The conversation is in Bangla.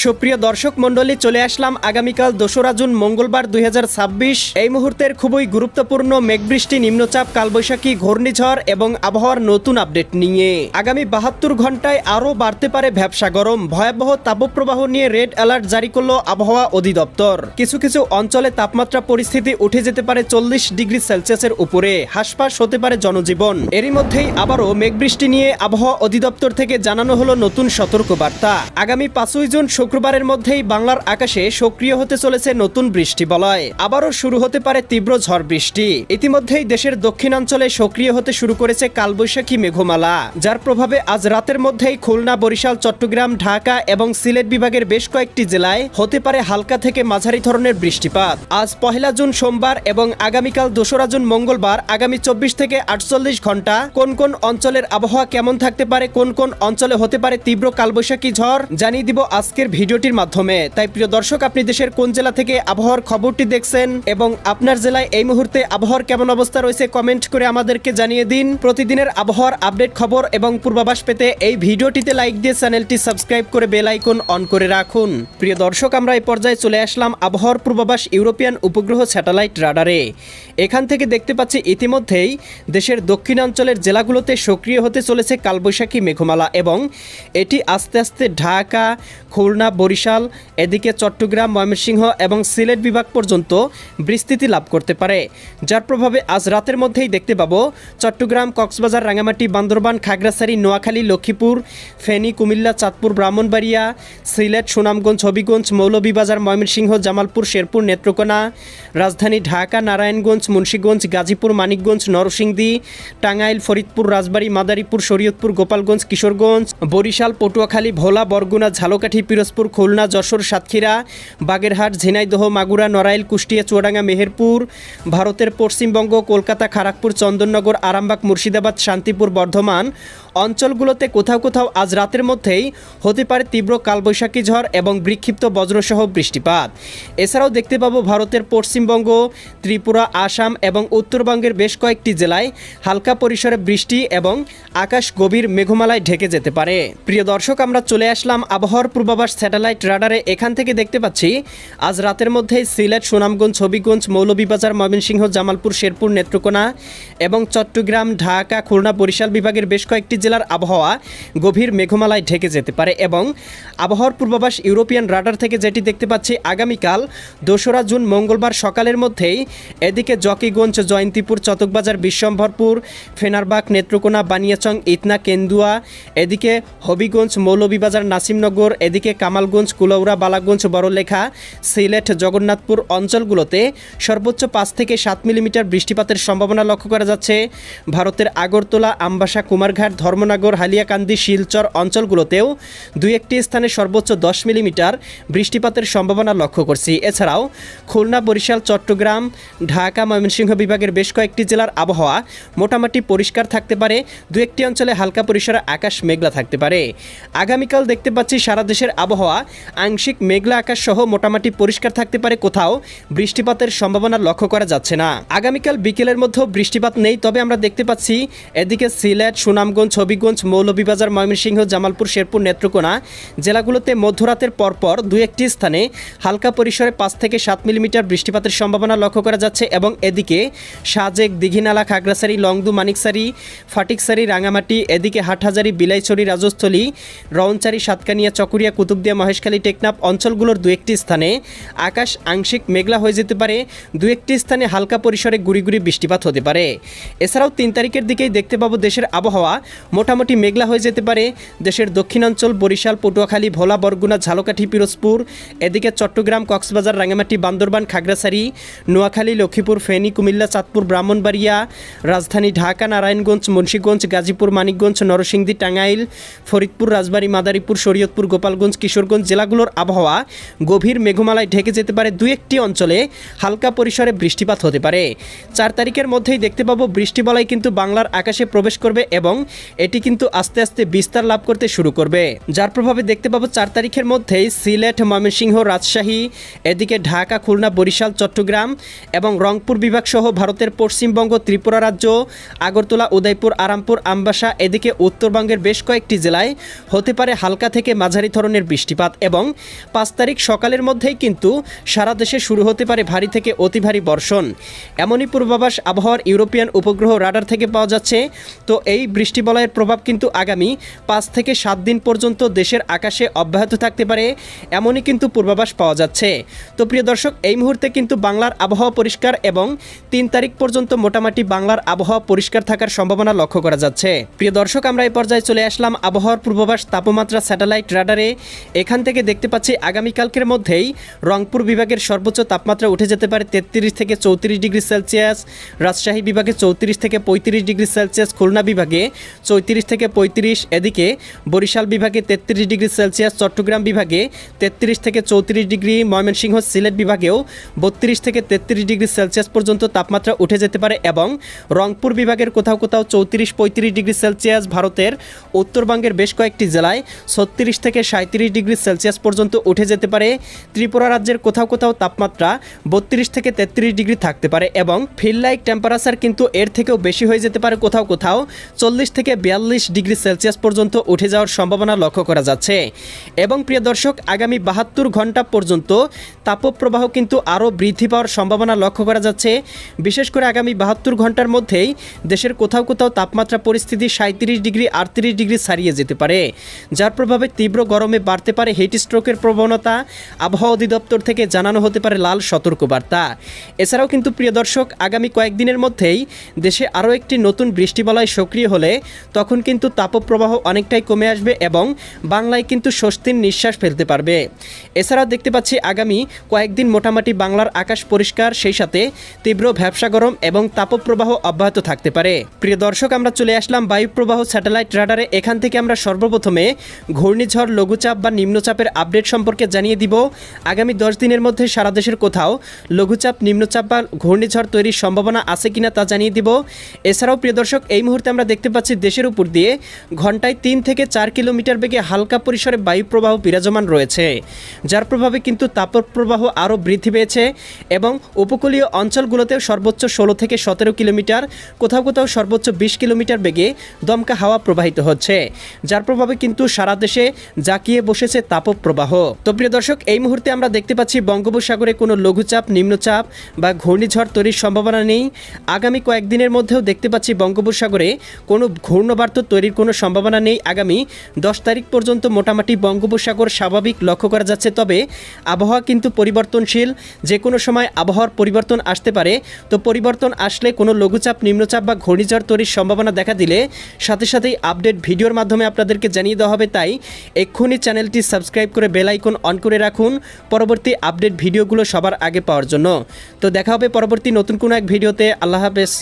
সুপ্রিয় দর্শক মণ্ডলী, চলে আসলাম আগামীকাল ২রা জুন মঙ্গলবার ২০২৬ এই মুহূর্তের খুবই গুরুত্বপূর্ণ মেঘবৃষ্টি, নিম্নচাপ, কালবৈশাখী, ঘূর্ণিঝড় এবং আবহাওয়ার নতুন আপডেট নিয়ে। আগামী ৭২ ঘন্টায় আরও বাড়তে পারে ভ্যাপসা গরম। ভয়াবহ তাপপ্রবাহ নিয়ে রেড অ্যালার্ট জারি করল আবহাওয়া অধিদপ্তর। কিছু কিছু অঞ্চলে তাপমাত্রা পরিস্থিতি উঠে যেতে পারে ৪০ ডিগ্রি সেলসিয়াসের উপরে। হাসপাস হতে পারে জনজীবন। এরই মধ্যেই আবারও মেঘবৃষ্টি নিয়ে আবহাওয়া অধিদপ্তর থেকে জানানো হলো নতুন সতর্কবার্তা। আগামী ৫ই জুন শুক্রবারের মধ্যেই বাংলার আকাশে সক্রিয় হতে চলেছে নতুন বৃষ্টি বলয়। আবারও শুরু হতে পারে তীব্র ঝড় বৃষ্টি। ইতিমধ্যেই দেশের দক্ষিণাঞ্চলে সক্রিয় হতে শুরু করেছে কালবৈশাখী মেঘমালা, যার প্রভাবে আজ রাতের মধ্যেই খুলনা, বরিশাল, চট্টগ্রাম, ঢাকা এবং সিলেট বিভাগের বেশ কয়েকটি জেলায় হতে পারে হালকা থেকে মাঝারি ধরনের বৃষ্টিপাত। আজ ১লা জুন সোমবার এবং আগামীকাল ২রা জুন মঙ্গলবার আগামী ২৪ থেকে ৪৮ ঘন্টা কোন কোন অঞ্চলের আবহাওয়া কেমন থাকতে পারে, কোন কোন অঞ্চলে হতে পারে তীব্র কালবৈশাখী ঝড় জানিয়ে দিব আজকের ভিডিওটির মাধ্যমে। তাই প্রিয় দর্শক, আপনি দেশের কোন জেলা থেকে আবহাওয়ার খবরটি দেখছেন এবং আপনার জেলায় এই মুহূর্তে আবহাওয়ার কেমন অবস্থা রয়েছে কমেন্ট করে আমাদেরকে জানিয়ে দিন। প্রতিদিনের আবহাওয়ার আপডেট খবর এবং পূর্বাভাস পেতে এই ভিডিওটিতে লাইক দিয়ে চ্যানেলটি সাবস্ক্রাইব করে বেল আইকন অন করে রাখুন। প্রিয় দর্শক, আমরা এই পর্যায়ে চলে আসলাম আবহাওয়ার পূর্বাভাস ইউরোপিয়ান উপগ্রহ স্যাটেলাইট রাডারে। এখান থেকে দেখতে পাচ্ছি ইতিমধ্যেই দেশের দক্ষিণাঞ্চলের জেলাগুলোতে সক্রিয় হতে চলেছে কালবৈশাখী মেঘমালা এবং এটি আস্তে আস্তে ঢাকা, খুলনা, বরিশাল, এদিকে চট্টগ্রাম, ময়মনসিংহ এবং সিলেট বিভাগ পর্যন্ত বিস্তৃতি লাভ করতে পারে, যার প্রভাবে আজ রাতের মধ্যেই দেখতে পাবো চট্টগ্রাম, কক্সবাজার, রাঙ্গামাটি, বান্দরবান, খাগড়াছড়ি, নোয়াখালী, লক্ষ্মীপুর, ফেনী, কুমিল্লা, চাঁদপুর, ব্রাহ্মণবাড়িয়া, সিলেট, সুনামগঞ্জ, হবিগঞ্জ, মৌলভীবাজার, ময়মনসিংহ, জামালপুর, শেরপুর, নেত্রকোনা, রাজধানী ঢাকা, নারায়ণগঞ্জ, মুন্সিগঞ্জ, গাজীপুর, মানিকগঞ্জ, নরসিংদী, টাঙ্গাইল, ফরিদপুর, রাজবাড়ী, মাদারীপুর, শরীয়তপুর, গোপালগঞ্জ, কিশোরগঞ্জ, বরিশাল, পটুয়াখালী, ভোলা, বরগুনা, ঝালকাঠি, পিরোজপুর, খুলনা, যশোর, সাতক্ষীরা, বাগেরহাট, ঝিনাইদহ, মাগুরা, নড়াইল, কুষ্টিয়া, চুয়াডাঙ্গা, মেহেরপুর, ভারতের পশ্চিমবঙ্গ, কলকাতা, খড়গপুর, চন্দননগর, আরামবাগ, মুর্শিদাবাদ, শান্তিপুর, বর্ধমান অঞ্চলগুলোতে কোথাও কোথাও আজ রাতের মধ্যেই হতে পারে তীব্র কালবৈশাখী ঝড় এবং বিক্ষিপ্ত বজ্রসহ বৃষ্টিপাত। এছাড়াও দেখতে পাবো ভারতের পশ্চিমবঙ্গ, ত্রিপুরা, আসাম এবং উত্তরবঙ্গের বেশ কয়েকটি জেলায় হালকা পরিসরে বৃষ্টি এবং আকাশ গভীর মেঘমালায় ঢেকে যেতে পারে। প্রিয় দর্শক, আমরা চলে আসলাম আবহাওয়ার পূর্বাভাস স্যাটেলাইট রাডারে। এখান থেকে দেখতে পাচ্ছি আজ রাতের মধ্যেই সিলেট, সুনামগঞ্জ, হবিগঞ্জ, মৌলভীবাজার, ময়মনসিংহ, জামালপুর, শেরপুর, নেত্রকোনা এবং চট্টগ্রাম, ঢাকা, খুলনা, বরিশাল বিভাগের বেশ কয়েকটি জেলার আবহাওয়া গভীর মেঘমালায় ঢেকে যেতে পারে এবং আবহাওয়ার পূর্বাভাস ইউরোপিয়ান রাডার থেকে যেটি দেখতে পাচ্ছি আগামীকাল ২রা জুন মঙ্গলবার সকালের মধ্যেই এদিকে জকিগঞ্জ, জয়ন্তীপুর, চতকবাজার, বিশ্বম্ভরপুর, ফেনারবাগ, নেত্রকোনা, বানিয়াচং, ইতনা, কেন্দুয়া, এদিকে হবিগঞ্জ, মৌলভীবাজার, নাসিমনগর, এদিকে কামালগঞ্জ, কুলাউড়া, বালাগঞ্জ, বড়লেখা, সিলেট, জগন্নাথপুর অঞ্চলগুলোতে সর্বোচ্চ ৫ থেকে ৭ মিলিমিটার বৃষ্টিপাতের সম্ভাবনা লক্ষ্য করা যাচ্ছে। ভারতের আগরতলা, আমবাসা, কুমারঘাট, ধর্মনগর, হালিয়াকান্দি, শিলচর অঞ্চলগুলোতেও দুই একটি স্থানে সর্বোচ্চ ১০ মিলিমিটার বৃষ্টিপাতের সম্ভাবনা লক্ষ্য করছি। এছাড়াও খুলনা, বরিশাল, চট্টগ্রাম, ঢাকা, ময়মনসিংহ বিভাগের বেশ কয়েকটি জেলার আবহাওয়া মোটামুটি পরিষ্কার থাকতে পারে। দু একটি অঞ্চলে হালকা পরিসরে আকাশ মেঘলা থাকতে পারে। আগামীকাল দেখতে পাচ্ছি সারা দেশের আবহাওয়া আংশিক মেঘলা আকাশ সহ মোটামুটি পরিষ্কার থাকতে পারে, কোথাও বৃষ্টিপাতের সম্ভাবনা লক্ষ্য করা যাচ্ছে না। আগামীকাল বিকেলের মধ্যেও বৃষ্টিপাত নেই, তবে আমরা দেখতে পাচ্ছি এদিকে সিলেট, সুনামগঞ্জ, হবিগঞ্জ, মৌলভীবাজার, ময়মনসিংহ, জামালপুর, শেরপুর, নেত্রকোনা জেলাগুলোতে মধ্যরাতের পরপর দু একটি স্থানে হালকা পরিসরে ৫ থেকে ৭ মিলিমিটার বৃষ্টিপাতের সম্ভাবনা লক্ষ্য করা যাচ্ছে এবং এদিকে সাজেক, দীঘিনালা, খাগড়াছড়ি, লংদু, মানিকছড়ি, ফটিকছড়ি, রাঙামাটি, এদিকে হাটহাজারি, বিলাইছড়ি, রাজস্থলী, রওনচারি, সাতকানিয়া, চকুরিয়া, কুতুবদিয়া, মহেশখালী, টেকনাফ অঞ্চলগুলোর দু একটি স্থানে আকাশ আংশিক মেঘলা হয়ে যেতে পারে। দু একটি স্থানে হালকা পরিসরে গুড়ি গুড়ি বৃষ্টিপাত হতে পারে। এছাড়াও ৩ তারিখের দিকেই দেখতে পাবো দেশের আবহাওয়া মোটামুটি মেঘলা হয়ে যেতে পারে। দেশের দক্ষিণাঞ্চল, বরিশাল, পটুয়াখালী, ভোলা, বরগুনা, ঝালকাঠি, পিরোজপুর, এদিকে চট্টগ্রাম, কক্সবাজার, রাঙ্গামাটি, বান্দরবান, খাগড়াছড়ি, নোয়াখালী, লক্ষ্মীপুর, ফেনী, কুমিল্লা, চাঁদপুর, ব্রাহ্মণবাড়িয়া, রাজধানী ঢাকা, নারায়ণগঞ্জ, মুন্সিগঞ্জ, গাজীপুর, মানিকগঞ্জ, নরসিংদী, টাঙ্গাইল, ফরিদপুর, রাজবাড়ী, মাদারীপুর, শরীয়তপুর, গোপালগঞ্জ, কিশোরগঞ্জ জেলাগুলোর আবহাওয়া গভীর মেঘমালায় ঢেকে যেতে পারে। দু একটি অঞ্চলে হালকা পরিসরে বৃষ্টিপাত হতে পারে। ৪ তারিখের মধ্যেই দেখতে পাবো বৃষ্টি বলয় কিন্তু বাংলার আকাশে প্রবেশ করবে এবং এটি কিন্তু আস্তে আস্তে বিস্তার লাভ করতে শুরু করবে, যার প্রভাবে দেখতে পাবো 4 তারিখের মধ্যেই সিলেট, ময়মনসিংহ, রাজশাহী, এদিকে ঢাকা, খুলনা, বরিশাল, চট্টগ্রাম এবং রংপুর বিভাগ সহ ভারতের পশ্চিমবঙ্গ, ত্রিপুরা রাজ্য, আগরতলা, উদয়পুর, আরামপুর, আমবাসা, এদিকে উত্তরবঙ্গের বেশ কয়েকটি জেলায় হতে পারে হালকা থেকে মাঝারি ধরনের বৃষ্টিপাত এবং 5 তারিখ সকালের মধ্যেই কিন্তু সারা দেশে শুরু হতে পারে ভারী থেকে অতি ভারী বর্ষণ। এমনই পূর্বাভাস আবহাওয়ার ইউরোপিয়ান উপগ্রহ রাডার থেকে পাওয়া যাচ্ছে। তো এই বৃষ্টিবলয়ের প্রভাব কিন্তু আগামী 5 থেকে 7 দিন পর্যন্ত দেশের আকাশে অব্যাহত থাকতে পারে, এমনই কিন্তু পূর্বাভাস পাওয়া যাচ্ছে। তো প্রিয় দর্শক, এই মুহূর্তে কিন্তু বাংলার আবহাওয়া পরিষ্কার এবং 3 তারিখ পর্যন্ত মোটামুটি বাংলার আবহাওয়া পরিষ্কার থাকার সম্ভাবনা লক্ষ্য করা যাচ্ছে। প্রিয় দর্শক, আমরা এই পর্যায়ে চলে আসলাম আবহাওয়ার পূর্বাভাস তাপমাত্রা স্যাটেলাইট রাডারে। এখান থেকে দেখতে পাচ্ছি আগামীকালকের মধ্যেই রংপুর বিভাগের সর্বোচ্চ তাপমাত্রা উঠে যেতে পারে 33 থেকে 34 ডিগ্রি সেলসিয়াস, রাজশাহী বিভাগে 34 থেকে 35 ডিগ্রি সেলসিয়াস, খুলনা বিভাগে 34 থেকে 35, এদিকে বরিশাল বিভাগে 33 ডিগ্রি সেলসিয়াস, চট্টগ্রাম বিভাগে 33 থেকে 34 ডিগ্রি, ময়মনসিংহ, সিলেট বিভাগেও 32 থেকে 33 ডিগ্রি সেলসিয়াস পর্যন্ত তাপমাত্রা উঠে যেতে পারে এবং রংপুর বিভাগের কোথাও কোথাও 34-35 ডিগ্রি সেলসিয়াস, ভারতের উত্তরবঙ্গের বেশ কয়েকটি জেলায় 36 থেকে 37 ডিগ্রি সেলসিয়াস পর্যন্ত উঠে যেতে পারে। ত্রিপুরা রাজ্যের কোথাও কোথাও তাপমাত্রা 32 থেকে 33 ডিগ্রি থাকতে পারে এবং ফিল লাইক টেম্পারেচার কিন্তু এর থেকেও বেশি হয়ে যেতে পারে, কোথাও কোথাও 40 থেকে 42 ডিগ্রি সেলসিয়াস পর্যন্ত উঠে যাওয়ার সম্ভাবনা লক্ষ্য করা যাচ্ছে। এবং প্রিয় দর্শক, আগামী 72 ঘন্টা পর্যন্ত তাপপ্রবাহ কিন্তু আরও বৃদ্ধি পাওয়ার সম্ভাবনা লক্ষ্য করা যাচ্ছে। বিশেষ করে আগামী 72 ঘন্টার মধ্যেই দেশের কোথাও কোথাও তাপমাত্রা পরিস্থিতি 37 ডিগ্রি 38 ডিগ্রি ছাড়িয়ে যেতে পারে, যার প্রভাবে তীব্র গরমে বাড়তে পারে হিট স্ট্রোকের প্রবণতা। আবহাওয়া অধিদপ্তর থেকে জানানো হতে পারে লাল সতর্কবার্তা। এছাড়াও কিন্তু প্রিয় দর্শক, আগামী কয়েকদিনের মধ্যেই দেশে আরও একটি নতুন বৃষ্টিবলয় সক্রিয় হলে তখন কিন্তু তাপপ্রবাহ অনেকটাই কমে আসবে এবং বাংলায় কিন্তু স্বস্তির নিঃশ্বাস ফেলতে পারবে। এছাড়াও দেখতে পাচ্ছি আগামী কয়েকদিন মোটামুটি বাংলার আকাশ পরিষ্কার, সেই সাথে তীব্র ভ্যাপসা গরম এবং তাপপ্রবাহ অব্যাহত থাকতে পারে। প্রিয় দর্শক, আমরা চলে আসলাম বায়ুপ্রবাহ স্যাটেলাইট রাডারে। এখান থেকে আমরা সর্বপ্রথমে ঘূর্ণিঝড়, লঘুচাপ বা নিম্নচাপের আপডেট সম্পর্কে জানিয়ে দিব। আগামী 10 দিনের মধ্যে সারা দেশের কোথাও লঘুচাপ, নিম্নচাপ বা ঘূর্ণিঝড় তৈরির সম্ভাবনা আছে কিনা তা জানিয়ে দিব। এছাড়াও প্রিয় দর্শক, এই মুহূর্তে আমরা দেখতে পাচ্ছি দেশের উপর দিয়ে ঘন্টায় 3 থেকে 4 কিলোমিটার বেগে হালকা পরিসরে বায়ুপ্রবাহ বিরাজমান রয়েছে, যার প্রভাবে কিন্তু তাপপ্রবাহ আরও বৃদ্ধি পেয়েছে এবং উপকূলীয় অঞ্চলগুলোতেও সর্বোচ্চ 16 থেকে 17 কিলোমিটার, কোথাও কোথাও সর্বোচ্চ 20 কিলোমিটার বেগে দমকা হাওয়া প্রবাহিত হচ্ছে, যার প্রভাবে কিন্তু সারা দেশে জাঁকিয়ে বসেছে তাপপ্রবাহ। তো প্রিয় দর্শক, এই মুহূর্তে আমরা দেখতে পাচ্ছি বঙ্গোপসাগরে কোনো লঘুচাপ, নিম্নচাপ বা ঘূর্ণিঝড় তৈরির সম্ভাবনা নেই। আগামী কয়েকদিনের মধ্যেও দেখতে পাচ্ছি বঙ্গোপসাগরে কোনো ঘূর্ণবার্ত তৈরির কোনো সম্ভাবনা নেই। আগামী 10 তারিখ পর্যন্ত মোটামুটি বঙ্গোপসাগর স্বাভাবিক লক্ষ্য করা যাচ্ছে। তবে আবহাওয়া কিন্তু পরিবর্তনশীল, যে কোনো সময় আবহাওয়ার পরিবর্তন আসতে পারে। তো পরিবর্তন আসলে কোনো লঘুচাপ, নিম্নচাপ বা ঘূর্ণিঝড় তৈরির সম্ভাবনা দেখা দিলে সাথে সাথেই আপডেট ভিডিওর মাধ্যমে আপনাদেরকে জানিয়ে দেওয়া হবে। তাই এক্ষুনি চ্যানেলটি সাবস্ক্রাইব করে বেল আইকন অন করে রাখুন পরবর্তী আপডেট ভিডিওগুলো সবার আগে পাওয়ার জন্য। তো দেখা হবে পরবর্তী নতুন কোনো এক ভিডিওতে। আল্লাহ হাফেজ।